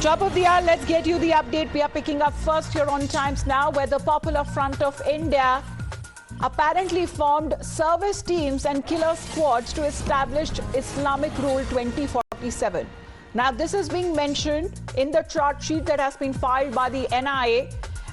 Top of the hour, let's get you the update. We are picking up first here on Times Now, where the Popular Front of India apparently formed service teams and killer squads to establish Islamic Rule 2047. Now, this is being mentioned in the chart sheet that has been filed by the NIA.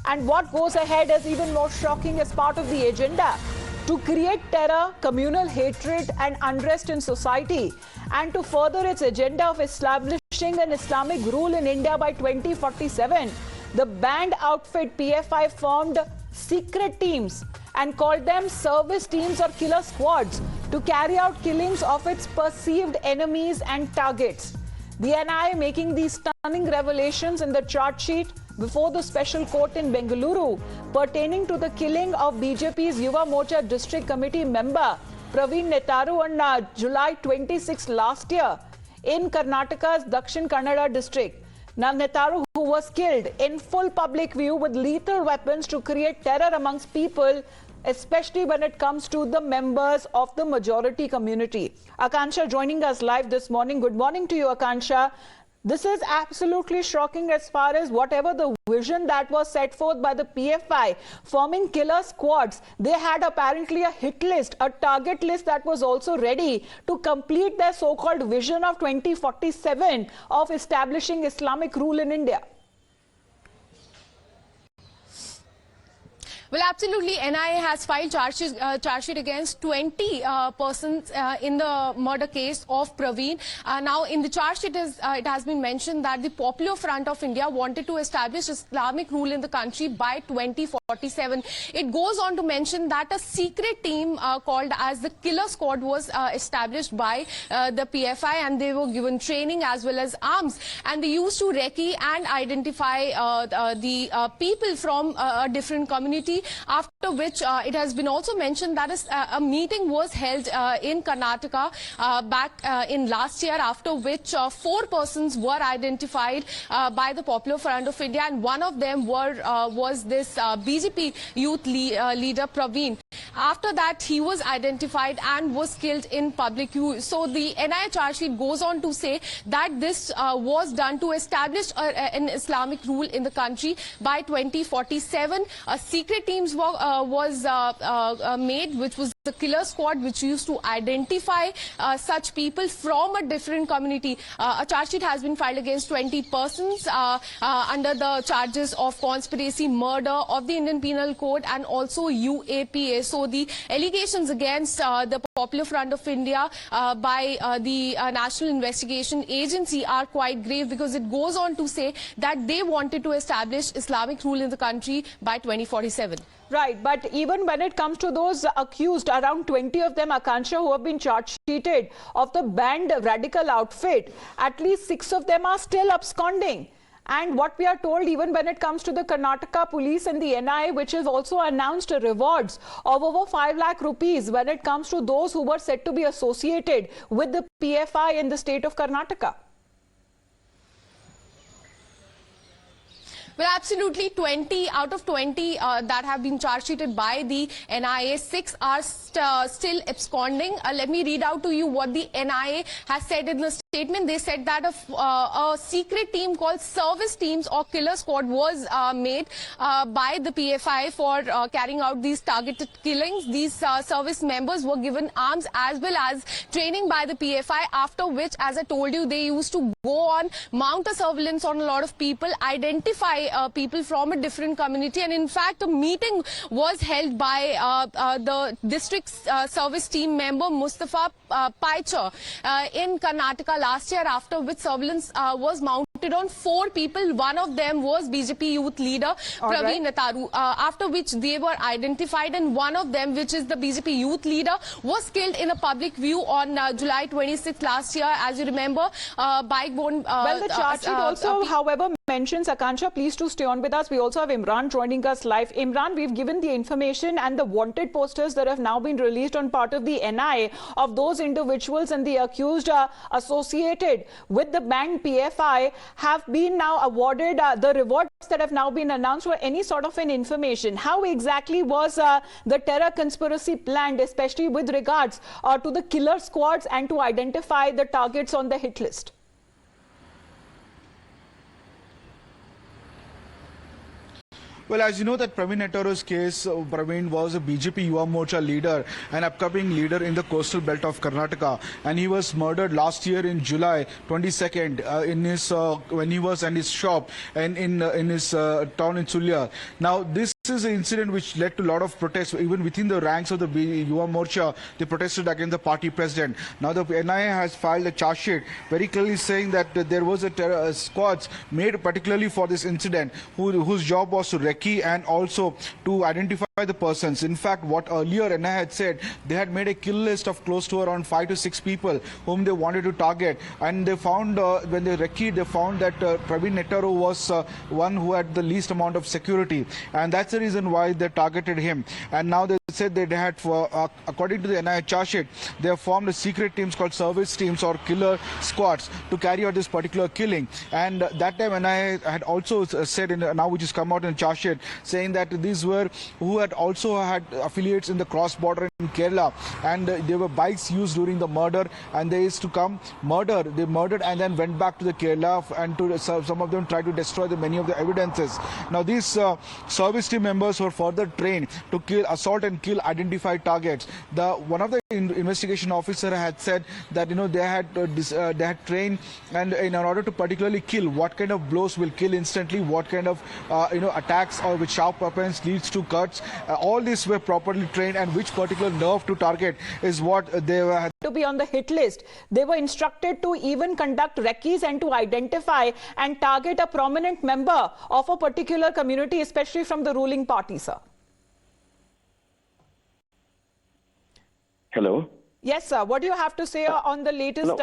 And what goes ahead is even more shocking as part of the agenda to create terror, communal hatred and unrest in society, and to further its agenda of establishing an Islamic rule in India by 2047. The banned outfit PFI formed secret teams and called them service teams or killer squads to carry out killings of its perceived enemies and targets. The NIA making these stunning revelations in the chart sheet before the special court in Bengaluru pertaining to the killing of BJP's Yuva Morcha District Committee member Praveen Nettaru on July 26 last year in Karnataka's Dakshin Kannada district. Now, Nettaru, who was killed in full public view with lethal weapons to create terror amongst people, especially when it comes to the members of the majority community. Akansha joining us live this morning. Good morning to you, Akansha. This is absolutely shocking as far as whatever the vision that was set forth by the PFI, forming killer squads. They had apparently a hit list, a target list that was also ready to complete their so-called vision of 2047 of establishing Islamic rule in India. Well, absolutely. NIA has filed charge sheet against 20 persons in the murder case of Praveen. Now, in the charge sheet, it has been mentioned that the Popular Front of India wanted to establish Islamic rule in the country by 2047. It goes on to mention that a secret team called as the Killer Squad was established by the PFI, and they were given training as well as arms. And they used to recce and identify the people from a different community. After which it has been also mentioned that a meeting was held in Karnataka back in last year, after which 4 persons were identified by the Popular Front of India, and one of them was this BJP youth leader Praveen. After that, he was identified and was killed in public view. So the NIA charge sheet goes on to say that this was done to establish an Islamic rule in the country by 2047. A secret teams was made, which was the killer squad, which used to identify such people from a different community. A charge sheet has been filed against 20 persons under the charges of conspiracy, murder of the Indian Penal Code, and also UAPA. So the allegations against the Popular Front of India by the National Investigation Agency are quite grave, because it goes on to say that they wanted to establish Islamic rule in the country by 2047. Right, but even when it comes to those accused, around 20 of them, Akansha, who have been charge-sheeted of the banned radical outfit, at least 6 of them are still absconding. And what we are told, even when it comes to the Karnataka police and the NIA, which has also announced rewards of over 5 lakh rupees when it comes to those who were said to be associated with the PFI in the state of Karnataka. Well, absolutely. 20 out of 20 that have been charge-sheeted by the NIA, 6 are still absconding. Let me read out to you what the NIA has said in the statement. They said that a secret team called service teams or killer squad was made by the PFI for carrying out these targeted killings. These service members were given arms as well as training by the PFI, after which, as I told you, they used to go on, mount a surveillance on a lot of people, identify people from a different community, and in fact a meeting was held by the district service team member Mustafa Paicher in Karnataka last year, after which surveillance was mounted on 4 people. One of them was BJP youth leader Praveen Nettaru, after which they were identified, and one of them, which is the BJP youth leader, was killed in a public view on July 26 last year, as you remember. Well, the charge sheet also, however, mentions, Akansha, please to stay on with us. We also have Imran joining us live. Imran, we've given the information and the wanted posters that have now been released on part of the NIA of those individuals and the accused associated with the banned PFI have been now awarded the rewards that have now been announced, or any sort of an information. How exactly was the terror conspiracy planned, especially with regards to the killer squads and to identify the targets on the hit list? Well, as you know that Praveen Nettaru's case, Praveen was a BJP Yuva Morcha leader, an upcoming leader in the coastal belt of Karnataka, and he was murdered last year in July 22nd in his when he was in his shop and in his town in Sulya. Now this is an incident which led to a lot of protests even within the ranks of the Yuva Morcha. They protested against the party president. Now the NIA has filed a charge sheet very clearly saying that there was a squads made particularly for this incident whose job was to recce and also to identify the persons. In fact, what earlier NIA had said, they had made a kill list of close to around 5 to 6 people whom they wanted to target, and they found when they recce'd, they found that Praveen Nettaru was one who had the least amount of security, and that's the reason why they targeted him. And now they said they had, according to the NIA charge sheet, they have formed a secret teams called service teams or killer squads to carry out this particular killing. And that time NIA had also said, now which has come out in charge sheet, saying that these were who had also had affiliates in the cross-border in Kerala, and there were bikes used during the murder, and they used to come murder. They murdered and then went back to the Kerala, and to some of them tried to destroy many of the evidences. Now these service team members were further trained to kill, assault and kill identified targets. One of the investigation officer had said that they had trained, and in order to particularly kill, what kind of blows will kill instantly, what kind of attacks or with sharp weapons leads to cuts. All these were properly trained, and which particular nerve to target is what they were to be on the hit list. They were instructed to even conduct recce's and to identify and target a prominent member of a particular community, especially from the ruling party, sir. Hello. Yes, sir. What do you have to say on the latest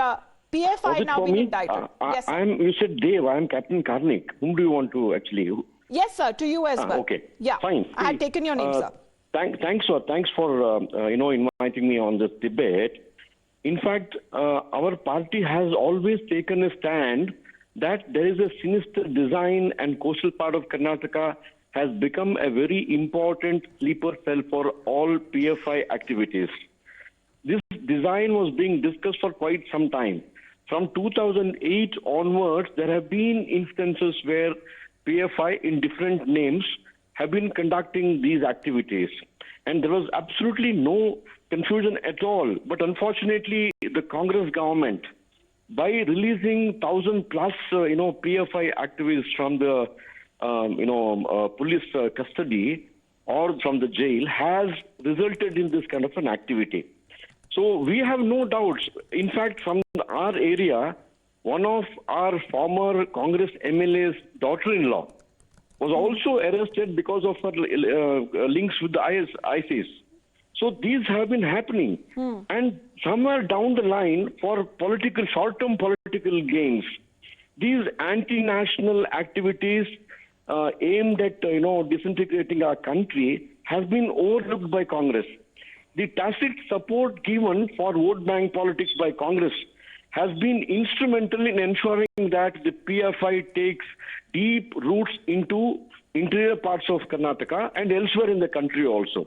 PFI now being indicted? Yes, you said Dave. I'm Captain Karnik. Whom do you want to actually? Yes, sir. To you as well. Okay. Yeah. Fine. I had taken your name, sir. Thanks for inviting me on this debate. In fact, our party has always taken a stand that there is a sinister design, and coastal part of Karnataka has become a very important sleeper cell for all PFI activities. This design was being discussed for quite some time. From 2008 onwards, there have been instances where PFI in different names have been conducting these activities. And there was absolutely no confusion at all. But unfortunately, the Congress government, by releasing 1,000 plus, PFI activists from the, police custody or from the jail, has resulted in this kind of an activity. So we have no doubts. In fact, from our area, one of our former Congress MLA's daughter-in-law was also arrested because of her links with the ISIS. So these have been happening. And somewhere down the line, for short-term political gains, these anti-national activities aimed at disintegrating our country has been overlooked by Congress. The tacit support given for vote bank politics by Congress has been instrumental in ensuring that the PFI takes deep roots into interior parts of Karnataka and elsewhere in the country also.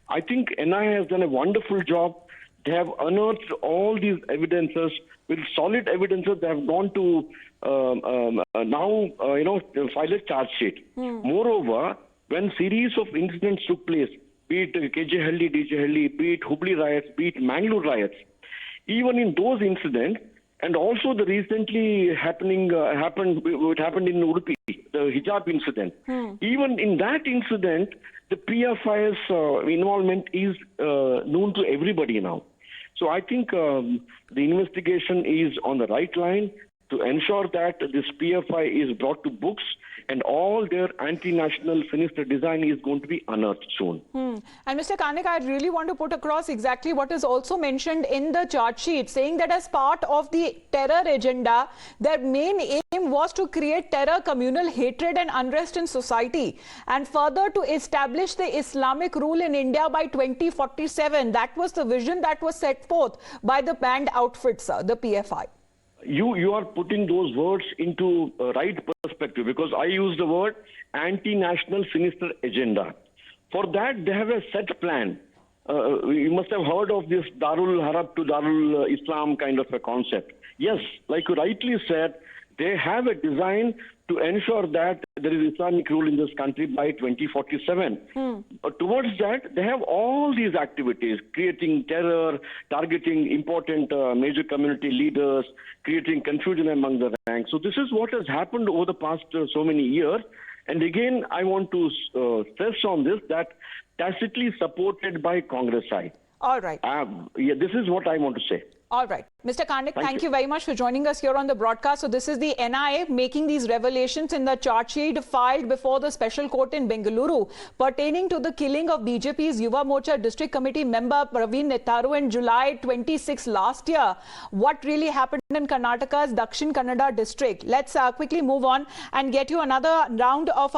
I think NIA has done a wonderful job. They have unearthed all these evidences. With solid evidences, they have gone to file a charge sheet. Moreover, when series of incidents took place, be it Kejehalli, Dejehalli, be it Hubli riots, be it Mangalore riots, even in those incidents, and also the recently happened in Udupi, the hijab incident. Even in that incident, the PFI's involvement is known to everybody now. So I think the investigation is on the right line to ensure that this PFI is brought to books and all their anti-national sinister design is going to be unearthed soon. And Mr. Karnik, I really want to put across exactly what is also mentioned in the charge sheet, saying that as part of the terror agenda, their main aim was to create terror, communal hatred and unrest in society, and further to establish the Islamic rule in India by 2047. That was the vision that was set forth by the banned outfits, the PFI. You are putting those words into right perspective, because I use the word anti-national sinister agenda. For that, they have a set plan. You must have heard of this Darul Harab to Darul Islam kind of a concept. Yes, like you rightly said, they have a design to ensure that there is Islamic rule in this country by 2047. Towards that, they have all these activities, creating terror, targeting important major community leaders, creating confusion among the ranks. So this is what has happened over the past so many years. And again, I want to stress on this, that tacitly supported by Congress side. All right. Yeah, this is what I want to say. All right. Mr. Kandik, thank you very much for joining us here on the broadcast. So this is the NIA making these revelations in the charge sheet filed before the special court in Bengaluru pertaining to the killing of BJP's Yuva Morcha District Committee member Praveen Nettaru in July 26 last year. What really happened in Karnataka's Dakshin Kannada district? Let's quickly move on and get you another round of